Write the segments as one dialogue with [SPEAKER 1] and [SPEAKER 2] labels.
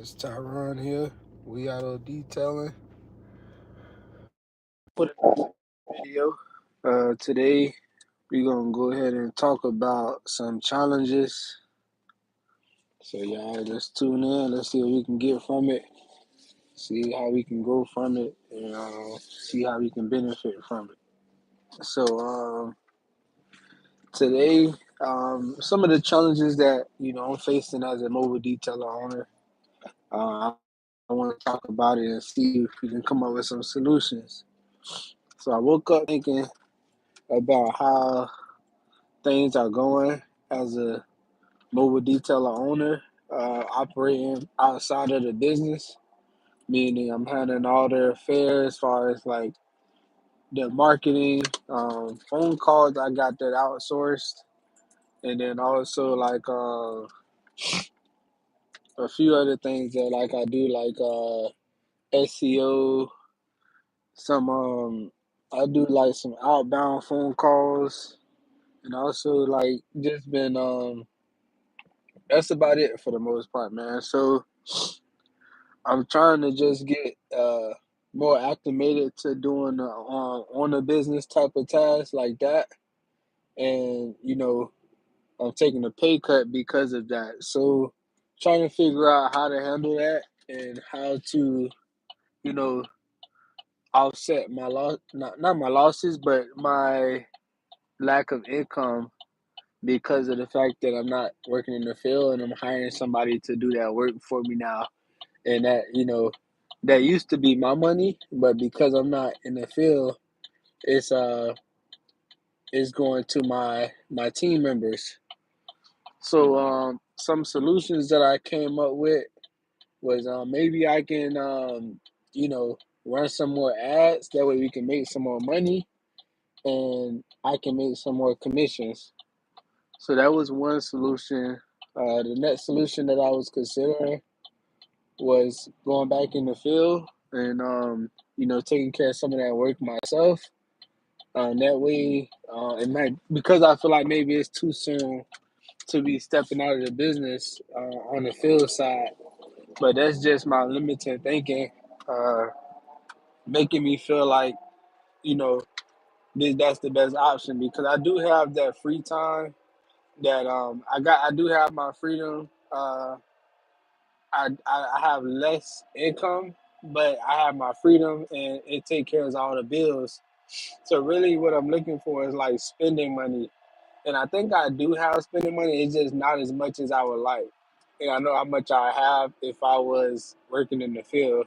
[SPEAKER 1] It's Tyron here. We Auto Detailing. Put another video. Today we're gonna go ahead and talk about some challenges. So y'all just tune in. Let's see what we can get from it. See how we can grow from it, and see how we can benefit from it. So today, some of the challenges that I'm facing as a mobile detailer owner. Uh, I want to talk about it and see if we can come up with some solutions. So I woke up thinking about how things are going as a mobile detailer owner, operating outside of the business, meaning I'm handling all their affairs as far as like the marketing, phone calls. I got that outsourced, and then also like a few other things that like I do, like SEO. Some I do like some outbound phone calls, and also like just been that's about it for the most part, man. So I'm trying to just get more acclimated to doing on a business type of task like that, and I'm taking a pay cut because of that. So trying to figure out how to handle that and how to you know offset my loss, not my losses, but my lack of income because of the fact that I'm not working in the field and I'm hiring somebody to do that work for me now. And that used to be my money, but because I'm not in the field, it's uh it's going to my team members. So some solutions that I came up with was maybe I can run some more ads, that way we can make some more money and I can make some more commissions. So that was one solution. The next solution that I was considering was going back in the field and taking care of some of that work myself. That way, it might, because I feel like maybe it's too soon to be stepping out of the business on the field side, but that's just my limited thinking, uh, making me feel like you know that's the best option because I do have that free time that I do have my freedom. I have less income, but I have my freedom and it takes care of all the bills. So really, what I'm looking for is like spending money, and I think I do have spending money. It's just not as much as I would like, and I know how much I have if I was working in the field.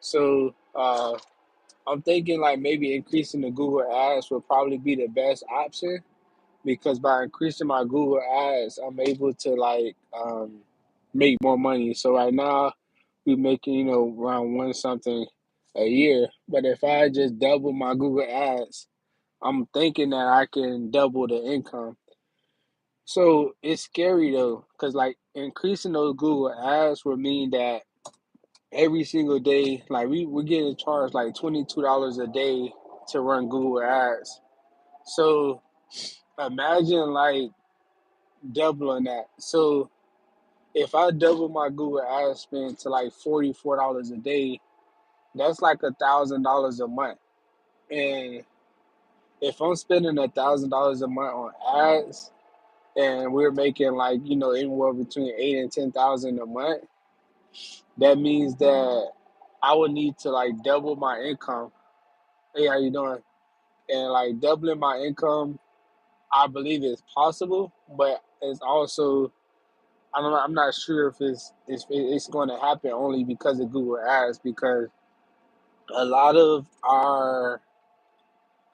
[SPEAKER 1] So I'm thinking like maybe increasing the Google ads would probably be the best option because by increasing my Google ads, I'm able to like make more money. So right now we making around one something a year, but if I just double my Google ads, I'm thinking that I can double the income. So it's scary though, because like increasing those Google ads would mean that every single day, like we're getting charged like $22 a day to run Google ads. So imagine like doubling that. So if I double my Google ad spend to like $44 a day, that's like $1,000 a month. And if I'm spending $1,000 a month on ads, and we're making like anywhere between 8 and 10,000 a month, that means that I would need to like double my income. Hey, how you doing? And like doubling my income, I believe it's possible, but it's also I don't know. I'm not sure if it's going to happen only because of Google Ads because a lot of our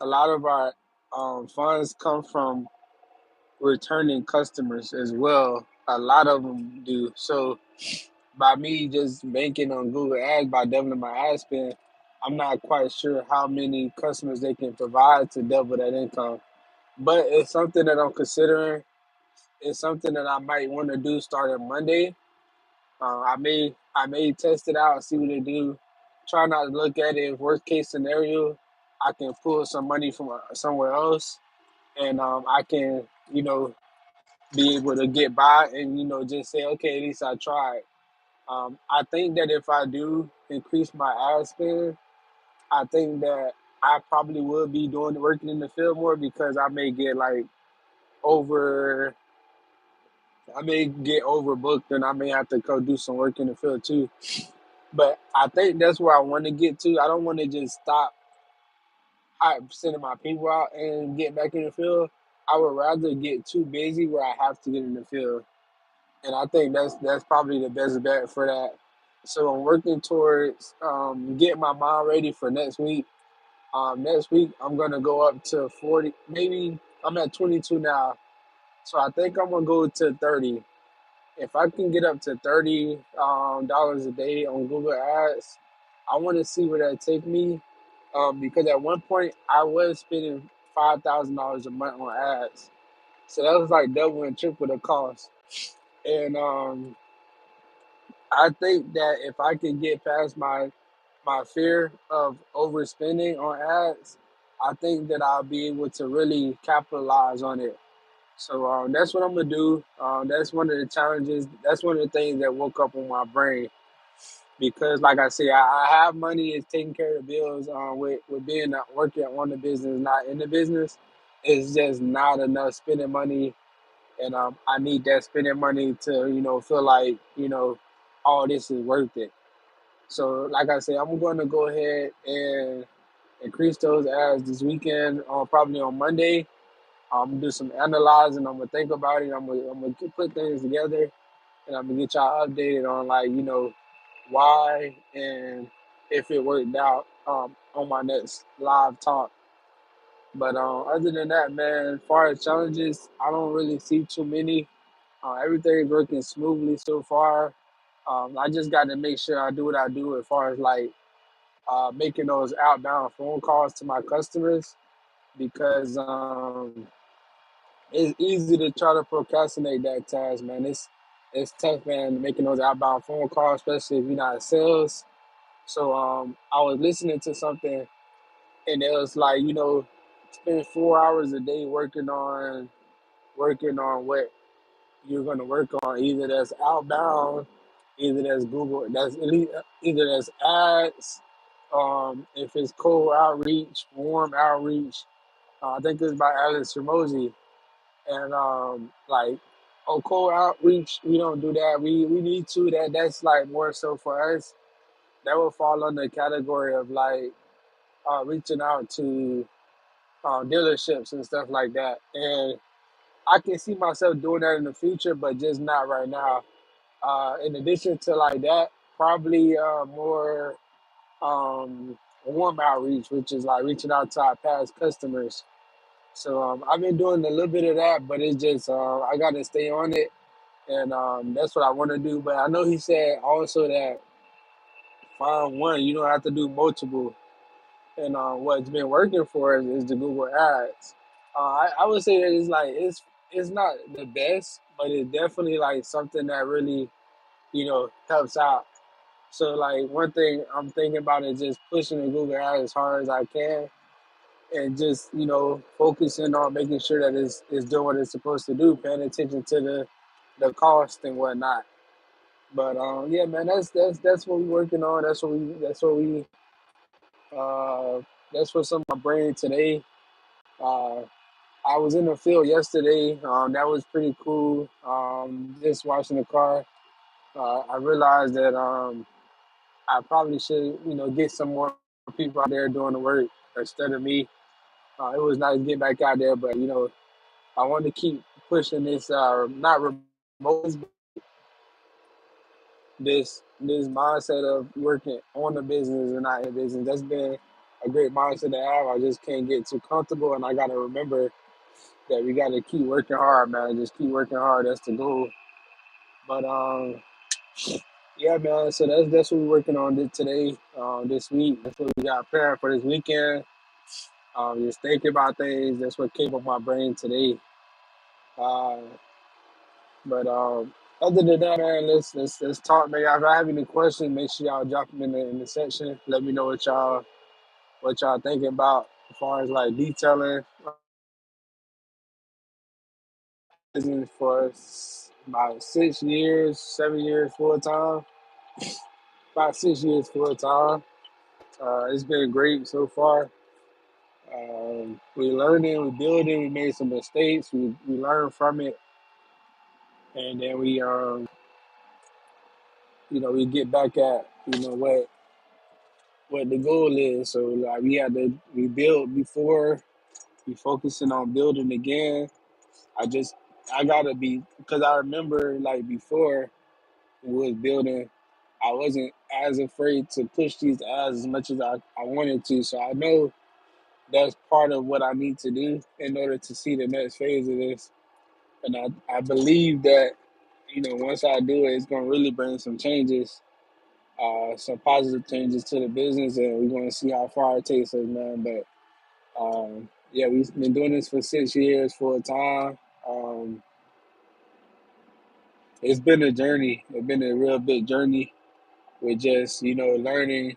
[SPEAKER 1] a lot of our funds come from returning customers as well. A lot of them do. So by me just banking on Google Ads by doubling my ad spend, I'm not quite sure how many customers they can provide to double that income. But it's something that I'm considering. It's something that I might want to do starting Monday. I may test it out, see what they do. Try not to look at it. Worst case scenario, I can pull some money from somewhere else, and I can be able to get by and just say, okay, at least I tried. I think that if I do increase my ad spend, I think that I probably will be doing working in the field more because over I may get overbooked and I may have to go do some work in the field too. But I think that's where I want to get to. I don't want to just stop sending my people out and get back in the field. I would rather get too busy where I have to get in the field, and I think that's probably the best bet for that. So I'm working towards getting my mind ready for next week. Next week I'm gonna go up to 40. Maybe I'm at 22 now, so I think I'm gonna go to 30. If I can get up to $30 a day on Google Ads, I want to see where that take me. Because at one point I was spending $5,000 a month on ads, so that was like double and triple the cost. And I think that if I can get past my fear of overspending on ads, I think that I'll be able to really capitalize on it. So that's what I'm gonna do. That's one of the challenges. That's one of the things that woke up on my brain because, like I say, I have money. It's taking care of the bills. With being working on the business, not in the business, it's just not enough spending money, and I need that spending money to feel like all this is worth it. So, like I say, I'm going to go ahead and increase those ads this weekend. Probably on Monday. I'm gonna do some analyzing. I'm gonna think about it. I'm gonna put things together, and I'm gonna get y'all updated on why and if it worked out on my next live talk. But other than that, man, as far as challenges, I don't really see too many. Everything's working smoothly so far. I just got to make sure I do what I do as far as making those outbound phone calls to my customers because it's easy to try to procrastinate that task, man. It's tough, man, making those outbound phone calls, especially if you're not in sales. So I was listening to something, and it was like, spend 4 hours a day working on what you're gonna work on. Either that's outbound, either that's Google, either that's ads, if it's cold outreach, warm outreach. I think it's by Alex Ramosi. And cold outreach, we don't do that. We need to. That's like more so for us. That will fall under the category of reaching out to dealerships and stuff like that. And I can see myself doing that in the future, but just not right now. In addition to like that, probably more warm outreach, which is like reaching out to our past customers. So I've been doing a little bit of that, but it's just I got to stay on it, and that's what I want to do. But I know he said also that find one, you don't have to do multiple. And what's been working for us is the Google Ads. I would say that it's not the best, but it's definitely like something that really helps out. So like one thing I'm thinking about is just pushing the Google Ads as hard as I can, and just focusing on making sure that it's doing what it's supposed to do, paying attention to the cost and whatnot. But yeah, man, that's what we're working on. Uh, that's what's on my brain today. Uh, I was in the field yesterday. That was pretty cool. Just washing the car. I realized that I probably should, get some more people out there doing the work instead of me. It was nice to get back out there, but I want to keep pushing this, not remote, this mindset of working on the business and not in business. That's been a great mindset to have. I just can't get too comfortable, and I got to remember that we got to keep working hard, man. Just keep working hard. That's the goal. But yeah, man. So that's what we're working on today, this week. That's what we got planned for this weekend. Just thinking about things. That's what came up my brain today. Uh, but other than that, man, let's talk, man. If I have any questions, make sure y'all drop them in the section. Let me know what y'all thinking about as far as like detailing business for about 6 years, 7 years full time. About 6 years full time. It's been great so far. We learning, we building, we made some mistakes, we learn from it, and then we get back at what the goal is. So like we built before, we focusing on building again. I just I gotta be because I remember like before we was building, I wasn't as afraid to push these ads as much as I wanted to. So I know that's part of what I need to do in order to see the next phase of this. And I believe that, once I do it, it's gonna really bring some changes, some positive changes to the business, and we're gonna see how far it takes us, man. But yeah, we've been doing this for 6 years full time. Um, it's been a journey. It's been a real big journey with just learning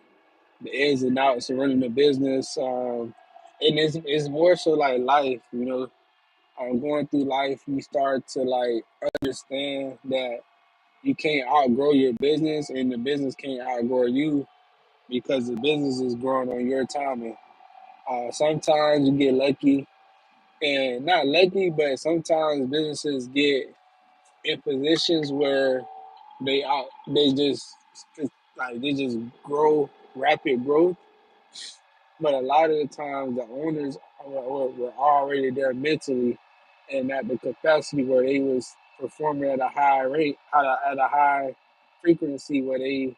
[SPEAKER 1] the ins and outs of running a business. And it's more so like life. Going through life, you start to like understand that you can't outgrow your business, and the business can't outgrow you because the business is growing on your timing. Sometimes you get lucky, and not lucky, but sometimes businesses get in positions where they just they just grow rapid growth. But a lot of the times the owners were already there mentally and at the capacity where they was performing at a high rate, at a high frequency where they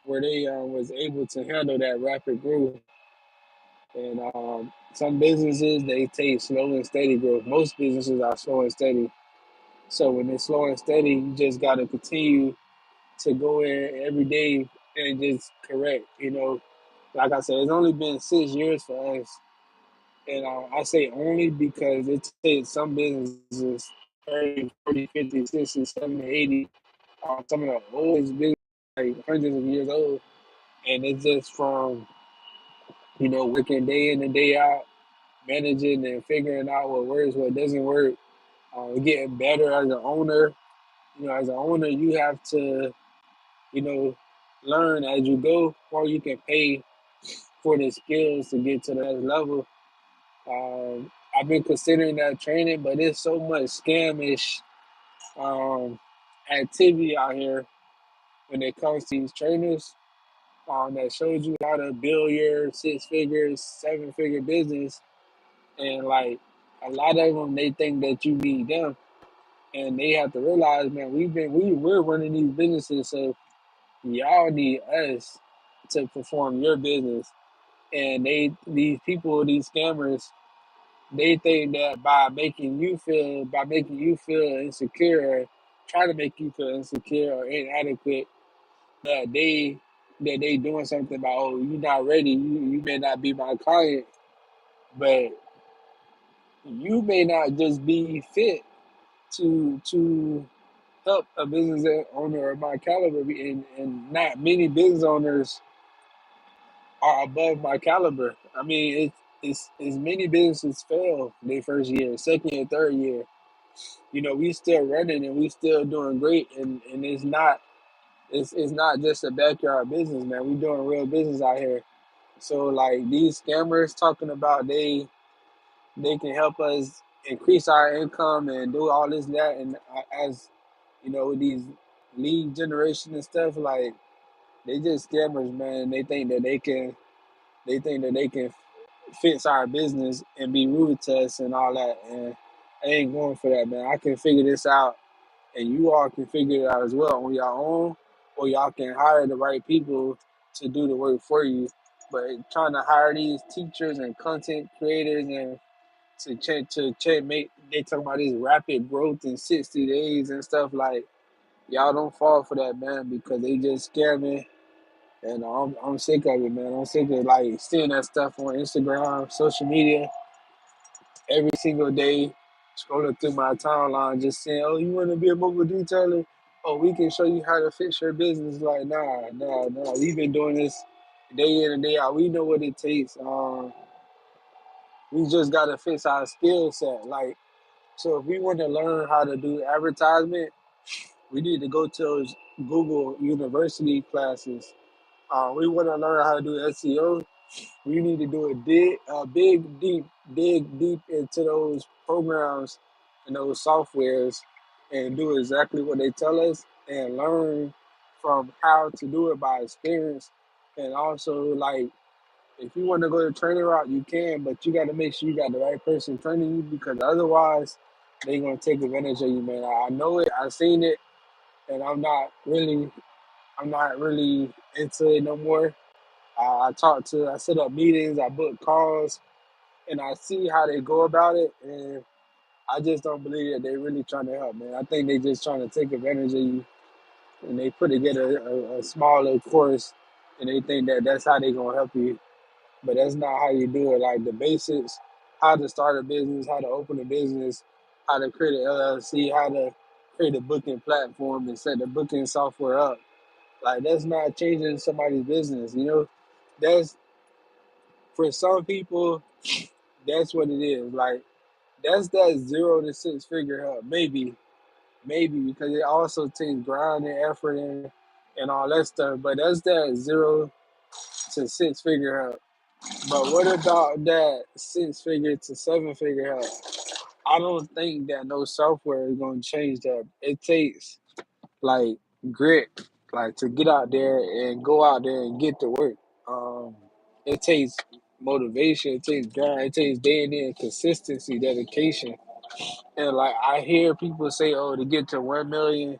[SPEAKER 1] was able to handle that rapid growth. And some businesses they take slow and steady growth. Most businesses are slow and steady. So when it's slow and steady, you just got to continue to go in every day and just correct. Like I said, it's only been 6 years for us, and I say only because it takes some businesses 30, 40, 50, 60, 70, 80. Some of the oldest businesses, like hundreds of years old. And it's just from, working day in and day out, managing and figuring out what works, what doesn't work, getting better as an owner. As an owner, you have to, you know, learn as you go, or you can pay for the skills to get to the next level. I've been considering that training, but there's so much scamish um, activity out here when it comes to these trainers that shows you how to build your 6 figures, 7 figure business, and like a lot of them, they think that you need them, and they have to realize, man, we're running these businesses, so y'all need us to perform your business. And these people, these scammers, they think that by making you feel insecure, try to make you feel insecure or inadequate, that they doing something about, oh, you're not ready, you may not be my client, but you may not just be fit to help a business owner of my caliber, and not many business owners are above my caliber. I mean, it's many businesses fail their first year, second year, third year. We still running and we still doing great, and it's not just a backyard business, man. We doing real business out here. So like these scammers talking about they can help us increase our income and do all this and that, and as with these lead generation and stuff, like they just scammers, man. They think that they can fix our business and be rude to us and all that, and I ain't going for that, man. I can figure this out, and you all can figure it out as well on your own, or y'all can hire the right people to do the work for you. But trying to hire these teachers and content creators and to make they talking about this rapid growth in 60 days and stuff, like y'all don't fall for that, man, because they just scamming. And I'm sick of it, man. I'm sick of like seeing that stuff on Instagram, social media every single day, scrolling through my timeline, just saying, "Oh, you want to be a mobile detailer? Oh, we can show you how to fix your business." Like, nah, nah, nah. We've been doing this day in and day out. We know what it takes. We just gotta fix our skill set. So if we want to learn how to do advertisement, we need to go to Google University classes. We want to learn how to do SEO. We need to do a big, dig deep into those programs and those softwares and do exactly what they tell us and learn from how to do it by experience. And also, like, if you want to go the training route, you can, but you got to make sure you got the right person training you because otherwise, they're gonna take advantage of you, man. I know it. I've seen it, and I'm not really into it no more. I set up meetings, I book calls, and I see how they go about it, and I just don't believe that they're really trying to help, man. I think they just trying to take advantage of you, and they put together a smaller course, and they think that that's how they gonna help you, but that's not how you do it. Like the basics, how to start a business, how to open a business, how to create an LLC, how to create a booking platform and set the booking software up. Like that's not changing somebody's business, you know. That's for some people, that's what it is. Like that's that 0 to 6 figure help. Maybe because it also takes grind and effort and all that stuff. But that's that 0 to 6 figure help. But what about that 6 figure to 7 figure help? I don't think that no software is gonna change that. It takes like grit, like to get out there and go out there and get to work. Um, it takes motivation, it takes grind, it takes day and day consistency, dedication. And like I hear people say, "Oh, to get to 1 million,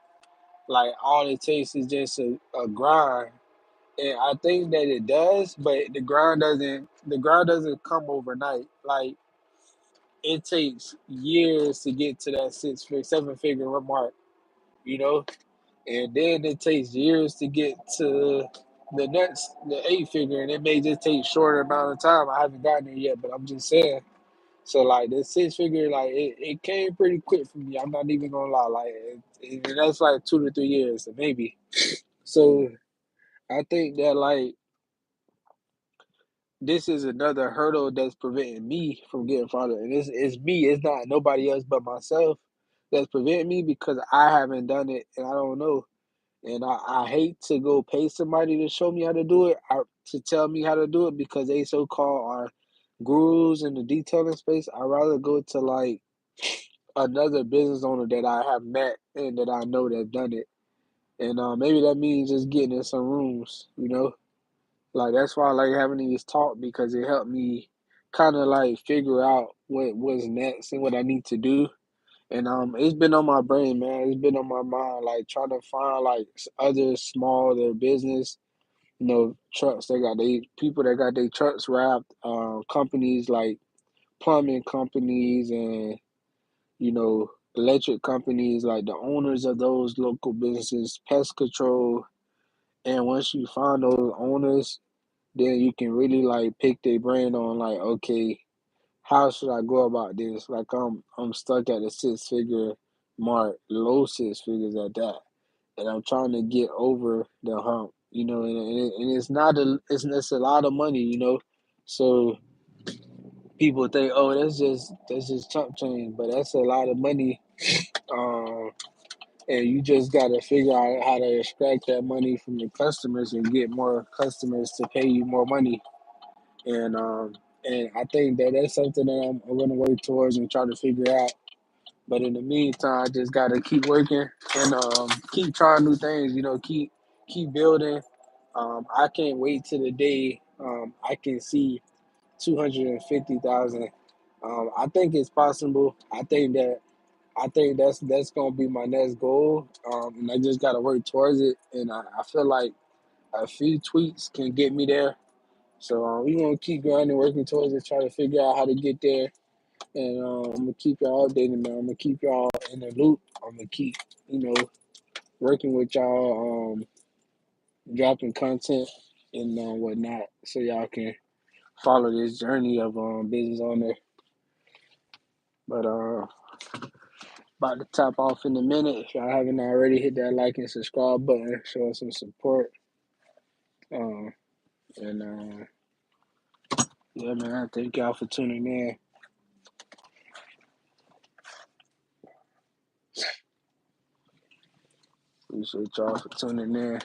[SPEAKER 1] like all it takes is just a grind." And I think that it does, but the grind doesn't come overnight. Like it takes years to get to that 7 figure mark, you know? And then it takes years to get to the 8 figure, and it may just take shorter amount of time. I haven't gotten there yet, but I'm just saying. So like the 6 figure, like it came pretty quick for me. I'm not even gonna lie, like and that's like 2 to 3 years, maybe. So I think that like this is another hurdle that's preventing me from getting farther, and it's me. It's not nobody else but myself that's preventing me because I haven't done it, and I don't know. And I hate to go pay somebody to show me how to do it, to tell me how to do it because they so called are gurus in the detailing space. I'd rather go to like another business owner that I have met and that I know that done it. And maybe that means just getting in some rooms, you know? Like that's why I like having these talk because it helped me kind of like figure out what's next and what I need to do. And it's been on my brain, man. It's been on my mind, like trying to find like other smaller business, you know, trucks. They got they people that got their trucks wrapped. Companies like plumbing companies and electric companies, like the owners of those local businesses, pest control. And once you find those owners, then you can really like pick their brain on like, okay, how should I go about this? Like I'm stuck at the 6 figure mark, low 6 figures at that, and I'm trying to get over the hump, and it's not it's a lot of money, so people think, oh, that's just chump change, but that's a lot of money, um, and you just got to figure out how to extract that money from your customers and get more customers to pay you more money, and I think that that's something that I'm going to work towards and try to figure out. But in the meantime, I just gotta keep working and keep trying new things. Keep building. I can't wait till the day I can see 250,000. I think it's possible. I think that's gonna be my next goal, and I just gotta work towards it. And I feel like a few tweaks can get me there. So we gonna keep grinding, working towards it, try to figure out how to get there. And I'm gonna keep y'all updated, man. I'm gonna keep y'all in the loop. I'm gonna keep, you know, working with y'all, dropping content and whatnot, so y'all can follow this journey of business owner. But about to top off in a minute. If y'all haven't already, hit that like and subscribe button. Show us some support. Uh, and yeah, man. Thank y'all for tuning in. Peace. appreciate y'all for tuning in.